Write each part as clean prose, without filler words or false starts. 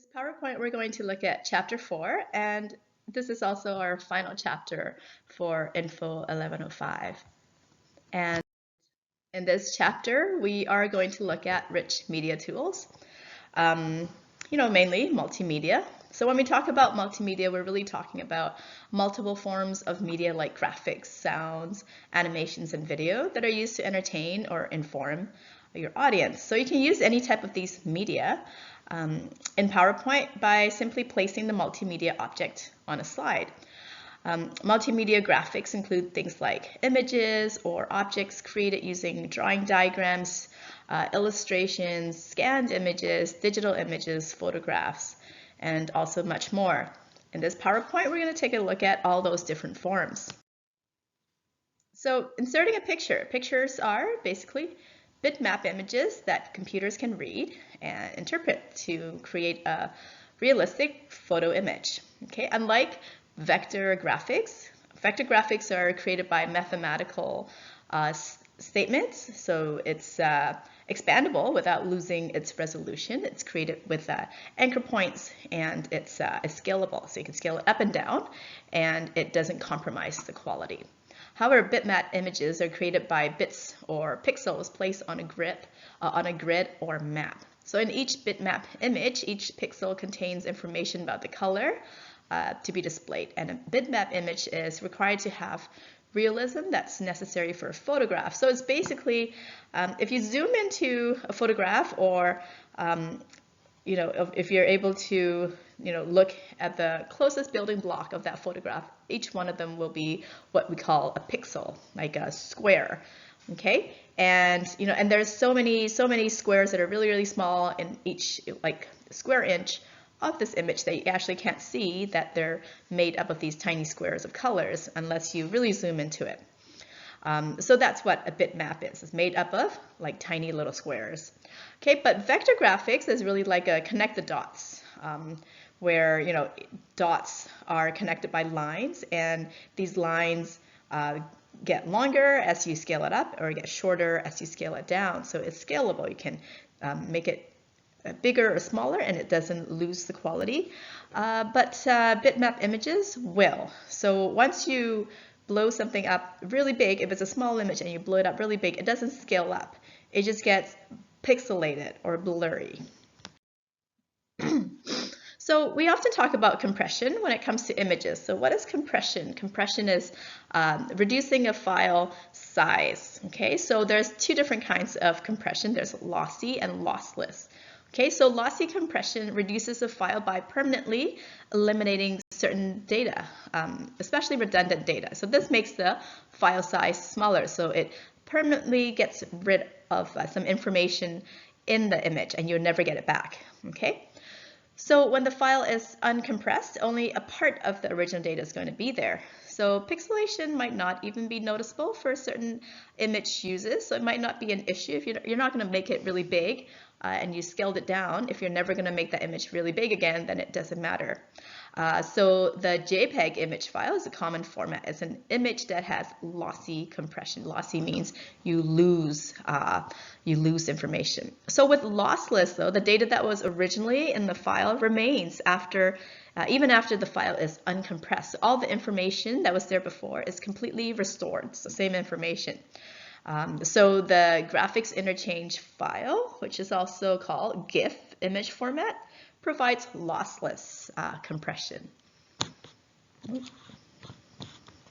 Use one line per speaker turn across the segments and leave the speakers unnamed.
this PowerPoint, we're going to look at Chapter 4, and this is also our final chapter for Info 1105. And in this chapter, we are going to look at rich media tools, mainly multimedia. So when we talk about multimedia, we're really talking about multiple forms of media like graphics, sounds, animations, and video that are used to entertain or inform your audience. So you can use any type of these media in PowerPoint by simply placing the multimedia object on a slide. Multimedia graphics include things like images or objects created using drawing diagrams, illustrations, scanned images, digital images, photographs, and also much more. In this PowerPoint, we're going to take a look at all those different forms. So inserting a picture. Pictures are basically bitmap images that computers can read and interpret to create a realistic photo image. Okay, unlike vector graphics are created by mathematical statements, so it's expandable without losing its resolution. It's created with anchor points, and it's scalable, so you can scale it up and down, and it doesn't compromise the quality. However, bitmap images are created by bits or pixels placed on a grid or map. So in each bitmap image, each pixel contains information about the color to be displayed, and a bitmap image is required to have realism that's necessary for a photograph. So it's basically, if you zoom into a photograph, or if you're able to look at the closest building block of that photograph, each one of them will be what we call a pixel, like a square. Okay, and and there's so many squares that are really small in each square inch of this image that you actually can't see that they're made up of these tiny squares of colors unless you really zoom into it. So that's what a bitmap is. It's made up of like tiny little squares. Okay, but vector graphics is really like a connect the dots, where dots are connected by lines, and these lines get longer as you scale it up, or get shorter as you scale it down. So it's scalable. You can make it bigger or smaller, and it doesn't lose the quality. But bitmap images will. So once you blow something up really big, if it's a small image and you blow it up really big, it doesn't scale up. It just gets pixelated or blurry. So we often talk about compression when it comes to images. So what is compression? Compression is reducing a file size. Okay, so there's two different kinds of compression. There's lossy and lossless. Okay, so lossy compression reduces a file by permanently eliminating certain data, especially redundant data. So this makes the file size smaller, so it permanently gets rid of some information in the image, and you'll never get it back. Okay, so when the file is uncompressed, only a part of the original data is going to be there. So pixelation might not even be noticeable for certain image uses, so it might not be an issue if you're not going to make it really big. And you scaled it down. If you're never going to make that image really big again, then it doesn't matter. So the JPEG image file is a common format. It's an image that has lossy compression. Lossy means you lose information. So with lossless, though, the data that was originally in the file remains even after the file is uncompressed. So all the information that was there before is completely restored. It's the same information. So the graphics interchange file, which is also called GIF image format, provides lossless compression.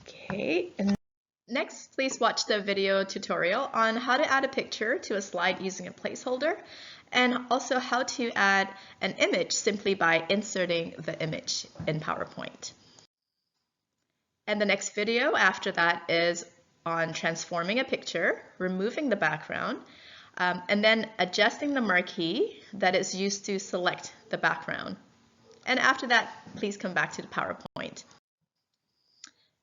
Okay, and next, please watch the video tutorial on how to add a picture to a slide using a placeholder, and also how to add an image simply by inserting the image in PowerPoint. And the next video after that is on transforming a picture, removing the background, and then adjusting the marquee that is used to select the background. And after that, please come back to the PowerPoint.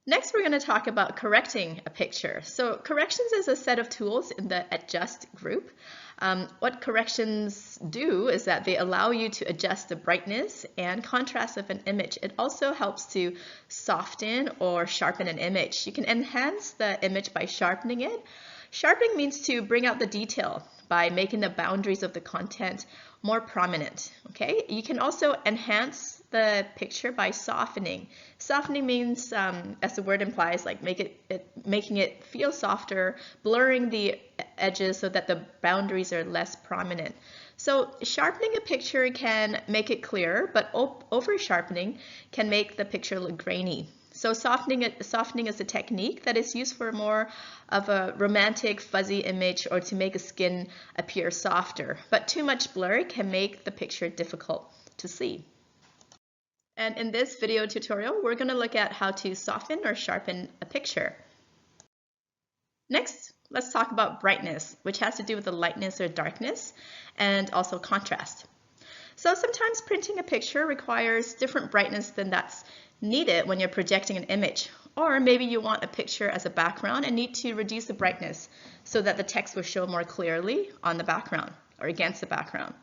Next, we're going to talk about correcting a picture. So corrections is a set of tools in the adjust group. What corrections do is that they allow you to adjust the brightness and contrast of an image. It also helps to soften or sharpen an image. You can enhance the image by sharpening it. Sharpening means to bring out the detail by making the boundaries of the content more prominent. Okay, you can also enhance the picture by softening. Softening means, as the word implies, like making it feel softer, blurring the edges so that the boundaries are less prominent. So sharpening a picture can make it clearer, but over sharpening can make the picture look grainy. So softening is a technique that is used for more of a romantic, fuzzy image or to make a skin appear softer. But too much blur can make the picture difficult to see. And in this video tutorial, we're going to look at how to soften or sharpen a picture. Next, let's talk about brightness, which has to do with the lightness or darkness, and also contrast. So sometimes printing a picture requires different brightness than that's needed when you're projecting an image. Or maybe you want a picture as a background and need to reduce the brightness so that the text will show more clearly on the background or against the background.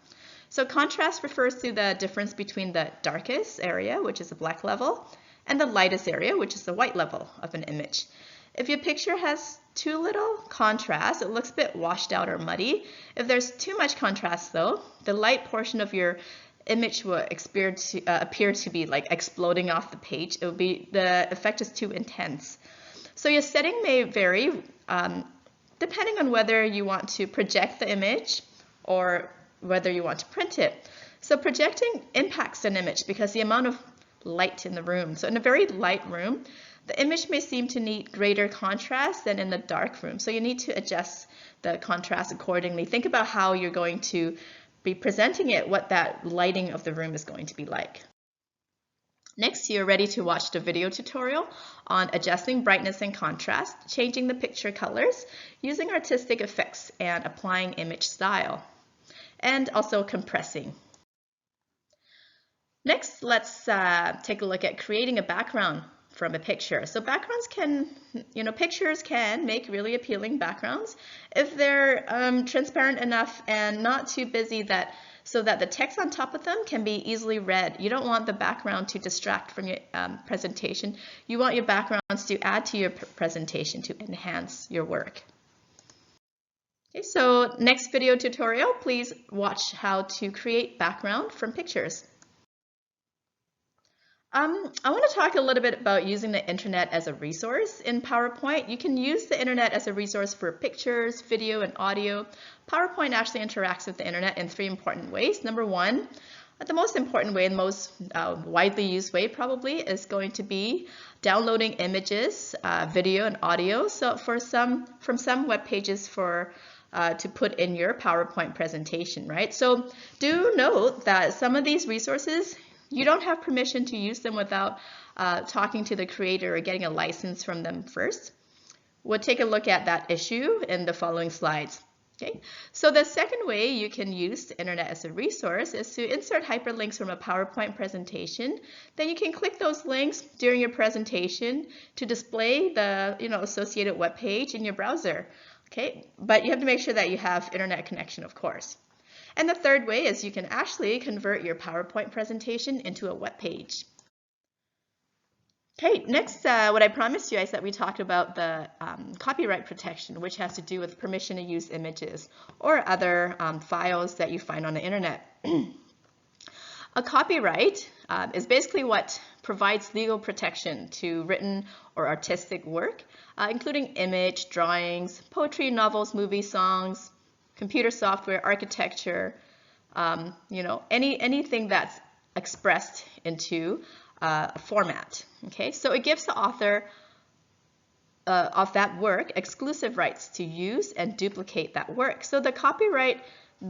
So contrast refers to the difference between the darkest area, which is the black level, and the lightest area, which is the white level of an image. If your picture has too little contrast, it looks a bit washed out or muddy. If there's too much contrast though, the light portion of your image will appear to be like exploding off the page. The effect is too intense. So your setting may vary depending on whether you want to project the image or whether you want to print it. So projecting impacts an image because the amount of light in the room. So in a very light room, the image may seem to need greater contrast than in the dark room. So you need to adjust the contrast accordingly. Think about how you're going to be presenting it, what that lighting of the room is going to be like. Next, you're ready to watch the video tutorial on adjusting brightness and contrast, changing the picture colors, using artistic effects, and applying image style, and also compressing. Next, let's take a look at creating a background from a picture. So backgrounds can, pictures can make really appealing backgrounds if they're transparent enough and not too busy so that the text on top of them can be easily read. You don't want the background to distract from your presentation. You want your backgrounds to add to your presentation to enhance your work. Okay, so next video tutorial, please watch how to create background from pictures. I want to talk a little bit about using the internet as a resource in PowerPoint. You can use the internet as a resource for pictures, video, and audio. PowerPoint actually interacts with the internet in 3 important ways. Number 1, the most important way and most widely used way probably is going to be downloading images, video, and audio. So from some web pages to put in your PowerPoint presentation, right? So do note that some of these resources, you don't have permission to use them without talking to the creator or getting a license from them first. We'll take a look at that issue in the following slides. Okay, so the second way you can use the internet as a resource is to insert hyperlinks from a PowerPoint presentation. Then you can click those links during your presentation to display the associated web page in your browser. Okay, but you have to make sure that you have internet connection, of course. And the third way is you can actually convert your PowerPoint presentation into a web page. Okay, next, what I promised you is that we talked about the copyright protection, which has to do with permission to use images or other files that you find on the internet. A copyright is basically what provides legal protection to written or artistic work, including image, drawings, poetry, novels, movies, songs, computer software, architecture, anything that's expressed into a format. Okay, so it gives the author of that work exclusive rights to use and duplicate that work. So the copyright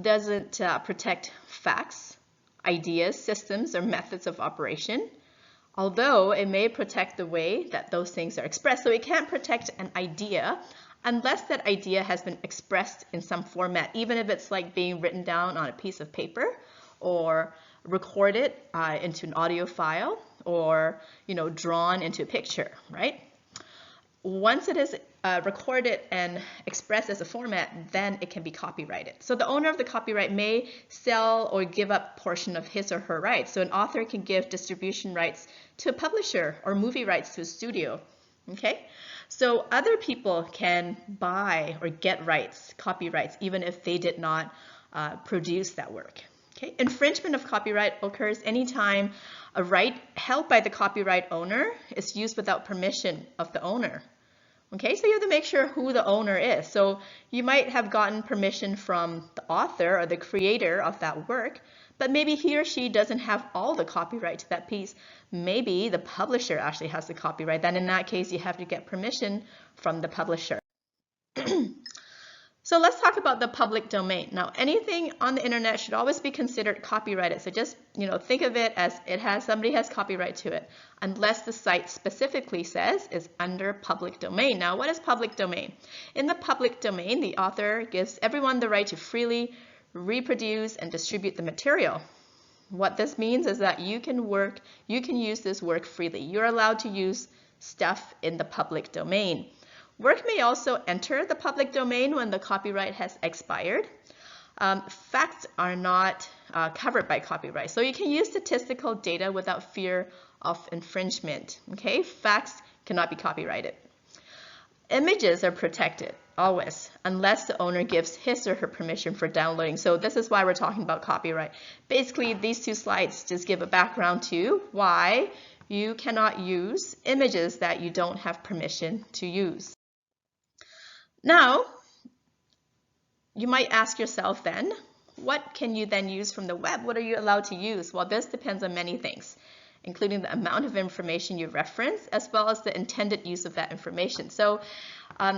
doesn't protect facts, ideas, systems, or methods of operation, although it may protect the way that those things are expressed. So it can't protect an idea unless that idea has been expressed in some format, even if it's like being written down on a piece of paper or recorded into an audio file or drawn into a picture, right? Once it is recorded and expressed as a format, then it can be copyrighted. So the owner of the copyright may sell or give up a portion of his or her rights. So an author can give distribution rights to a publisher or movie rights to a studio. Okay, so other people can buy or get rights, copyrights, even if they did not produce that work. Okay, infringement of copyright occurs anytime a right held by the copyright owner is used without permission of the owner. Okay, so you have to make sure who the owner is. So you might have gotten permission from the author or the creator of that work, but maybe he or she doesn't have all the copyright to that piece. Maybe the publisher actually has the copyright. Then in that case, you have to get permission from the publisher. So let's talk about the public domain. Now, anything on the internet should always be considered copyrighted. So just, think of it as somebody has copyright to it, unless the site specifically says is under public domain. Now, what is public domain? In the public domain, the author gives everyone the right to freely reproduce and distribute the material. What this means is that you can use this work freely. You're allowed to use stuff in the public domain. Work may also enter the public domain when the copyright has expired. Facts are not covered by copyright, so you can use statistical data without fear of infringement. Okay, facts cannot be copyrighted. Images are protected always, unless the owner gives his or her permission for downloading. So this is why we're talking about copyright. Basically, these two slides just give a background to why you cannot use images that you don't have permission to use. Now, you might ask yourself then, what can you then use from the web? What are you allowed to use? Well, this depends on many things, including the amount of information you reference, as well as the intended use of that information. So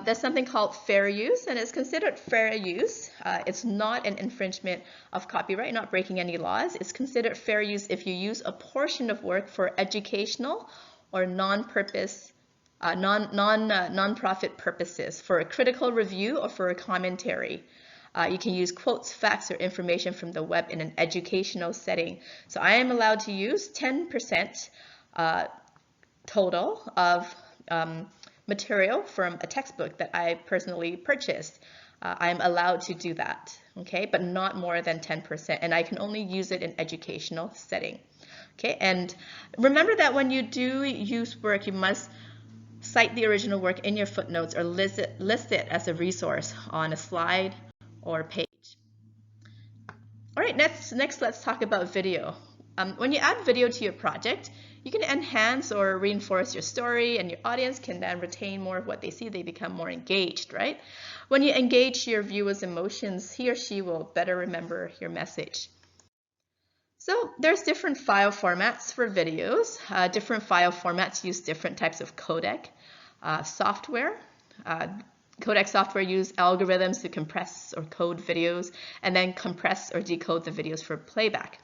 there's something called fair use, and it's considered fair use. It's not an infringement of copyright, not breaking any laws. It's considered fair use if you use a portion of work for educational or non-profit purposes, for a critical review or for a commentary. You can use quotes, facts, or information from the web in an educational setting. So I am allowed to use 10% total of material from a textbook that I personally purchased. I'm allowed to do that, okay, but not more than 10%, and I can only use it in educational setting. Okay, and remember that when you do use work, you must cite the original work in your footnotes or list it as a resource on a slide or page. All right, next let's talk about video. When you add video to your project, you can enhance or reinforce your story, and your audience can then retain more of what they see. They become more engaged, right? When you engage your viewer's emotions, he or she will better remember your message. So there's different file formats for videos. Different file formats use different types of codec software. Codec software use algorithms to compress or code videos and then compress or decode the videos for playback.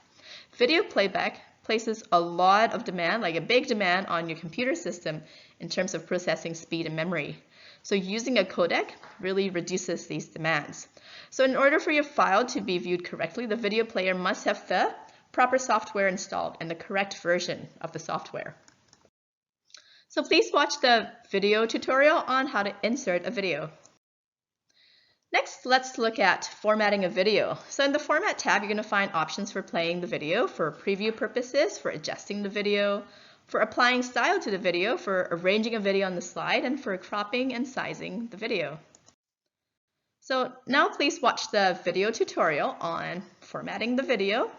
Video playback places a lot of demand, like a big demand, on your computer system in terms of processing speed and memory. So using a codec really reduces these demands. So in order for your file to be viewed correctly, the video player must have the proper software installed and the correct version of the software. So please watch the video tutorial on how to insert a video. Next, let's look at formatting a video. So in the Format tab, you're going to find options for playing the video, for preview purposes, for adjusting the video, for applying style to the video, for arranging a video on the slide, and for cropping and sizing the video. So now please watch the video tutorial on formatting the video,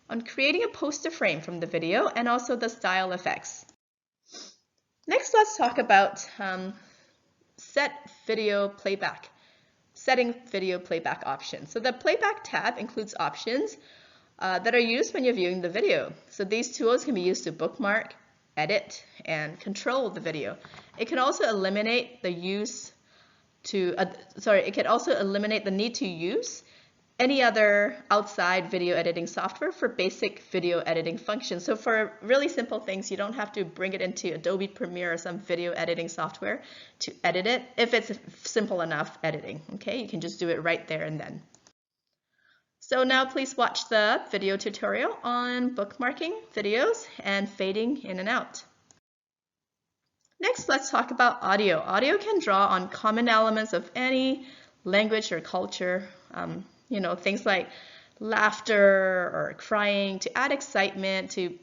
on creating a poster frame from the video, and also the style effects. Next, let's talk about setting video playback options. So the Playback tab includes options that are used when you're viewing the video. So these tools can be used to bookmark, edit, and control the video. It can also eliminate the need to use any other outside video editing software for basic video editing functions. So for really simple things, you don't have to bring it into Adobe Premiere or some video editing software to edit it if it's simple enough editing. Okay, you can just do it right there and then. So now please watch the video tutorial on bookmarking videos and fading in and out. Next, let's talk about audio. Audio can draw on common elements of any language or culture. Things like laughter or crying to add excitement, to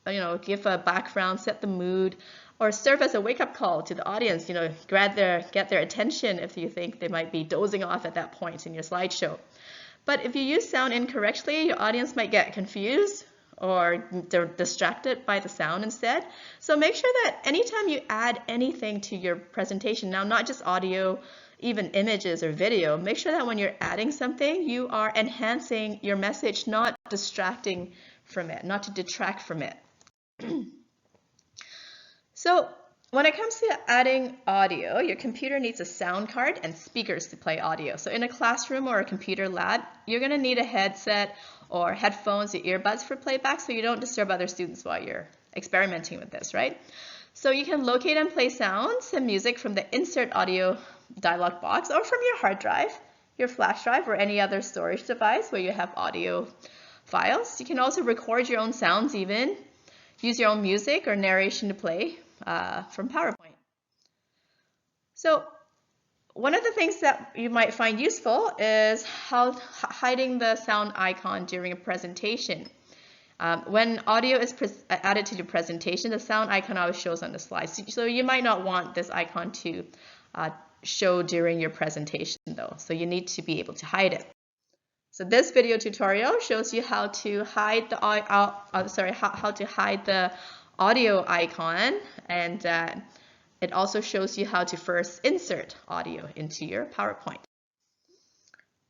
give a background, set the mood, or serve as a wake-up call to the audience, get their attention if you think they might be dozing off at that point in your slideshow. But if you use sound incorrectly, your audience might get confused or they're distracted by the sound instead. So make sure that anytime you add anything to your presentation, now not just audio, even images or video, make sure that when you're adding something, you are enhancing your message, not distracting from it, not to detract from it. So when it comes to adding audio, your computer needs a sound card and speakers to play audio. So in a classroom or a computer lab, you're going to need a headset or headphones or earbuds for playback so you don't disturb other students while you're experimenting with this, right? So you can locate and play sounds and music from the Insert Audio dialog box or from your hard drive, your flash drive, or any other storage device where you have audio files. You can also record your own sounds even, use your own music or narration to play from PowerPoint. So one of the things that you might find useful is hiding the sound icon during a presentation. When audio is added to the presentation, the sound icon always shows on the slide. So you might not want this icon to show during your presentation though. So you need to be able to hide it. So this video tutorial shows you how to hide the how to hide the audio icon, and it also shows you how to first insert audio into your PowerPoint.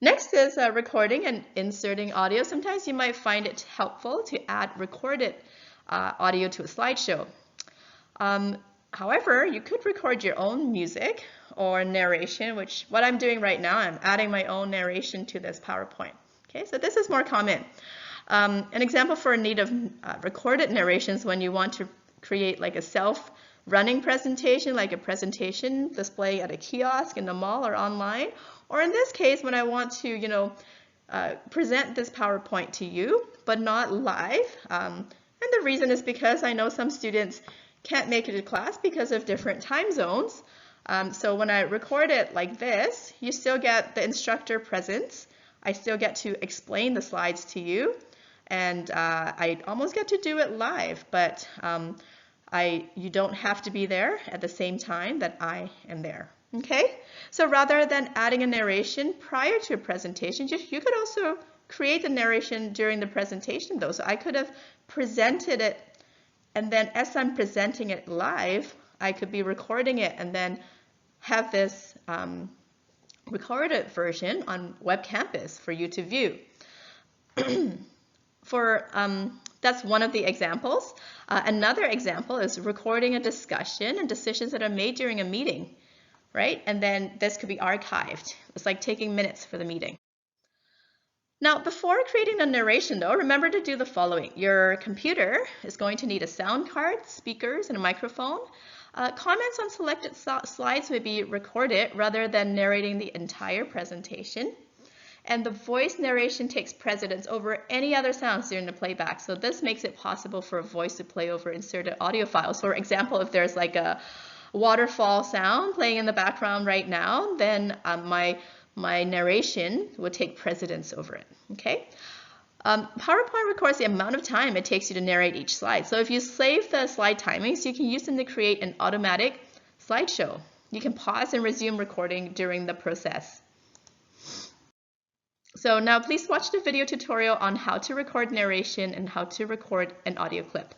Next is recording and inserting audio. Sometimes you might find it helpful to add recorded audio to a slideshow. However, you could record your own music or narration, which what I'm doing right now, I'm adding my own narration to this PowerPoint. Okay, so this is more common. An example for a need of recorded narrations when you want to create like a self-running presentation, like a presentation display at a kiosk in the mall or online. Or in this case, when I want to, present this PowerPoint to you, but not live. And the reason is because I know some students can't make it to class because of different time zones. So when I record it like this, you still get the instructor present. I still get to explain the slides to you, and I almost get to do it live, but you don't have to be there at the same time that I am there. Okay, so rather than adding a narration prior to a presentation, you could also create a narration during the presentation though. So I could have presented it, and then as I'm presenting it live, I could be recording it and then have this recorded version on Web Campus for you to view. That's one of the examples. Another example is recording a discussion and decisions that are made during a meeting, right? And then this could be archived. It's like taking minutes for the meeting. Now, before creating the narration though, remember to do the following. Your computer is going to need a sound card, speakers, and a microphone. Comments on selected slides may be recorded rather than narrating the entire presentation. And the voice narration takes precedence over any other sounds during the playback. So this makes it possible for a voice to play over inserted audio files. For example, if there's like a waterfall sound playing in the background right now, then my narration would take precedence over it. Okay. PowerPoint records the amount of time it takes you to narrate each slide. So if you save the slide timings, you can use them to create an automatic slideshow. You can pause and resume recording during the process. So now please watch the video tutorial on how to record narration and how to record an audio clip.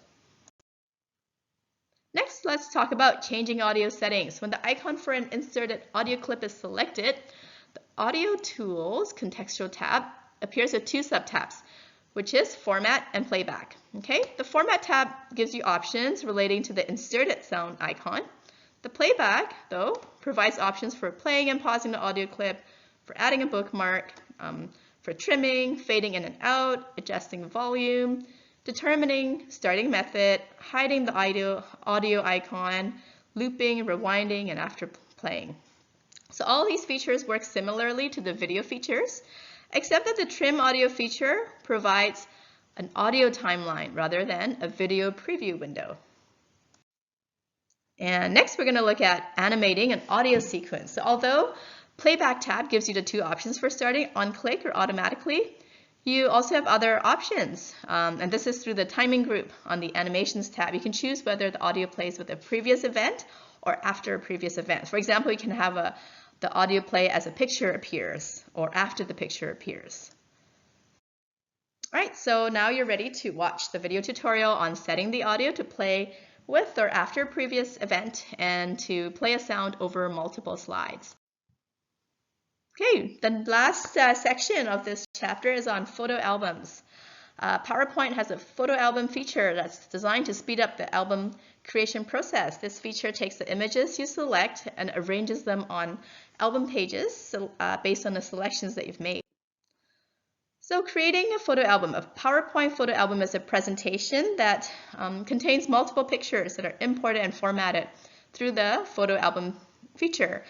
Next, let's talk about changing audio settings. When the icon for an inserted audio clip is selected, the Audio Tools contextual tab appears with two subtabs, which is Format and Playback. Okay, the Format tab gives you options relating to the inserted sound icon. The Playback, though, provides options for playing and pausing the audio clip, for adding a bookmark, for trimming, fading in and out, adjusting volume, determining starting method, hiding the audio icon, looping, rewinding, and after playing. So all these features work similarly to the video features, except that the trim audio feature provides an audio timeline rather than a video preview window. And next we're going to look at animating an audio sequence. So although Playback tab gives you the two options for starting on click or automatically, You also have other options, and this is through the timing group on the animations tab. You can choose whether the audio plays with a previous event or after a previous event. For example, you can have the audio play as a picture appears or after the picture appears. All right, so now you're ready to watch the video tutorial on setting the audio to play with or after a previous event and to play a sound over multiple slides. Okay, the last section of this chapter is on photo albums. PowerPoint has a photo album feature that's designed to speed up the album creation process. This feature takes the images you select and arranges them on album pages based on the selections that you've made. So creating a photo album, a PowerPoint photo album is a presentation that contains multiple pictures that are imported and formatted through the photo album feature.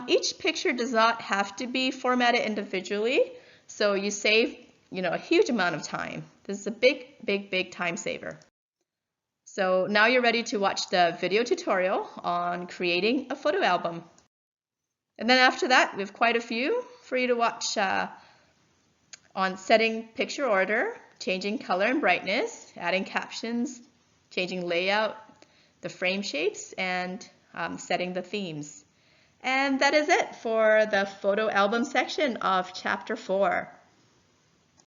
Each picture does not have to be formatted individually, so you save a huge amount of time. This is a big time saver. So now you're ready to watch the video tutorial on creating a photo album. And then after that, we have quite a few for you to watch on setting picture order, changing color and brightness, adding captions, changing layout, the frame shapes, and setting the themes. And that is it for the photo album section of Chapter 4.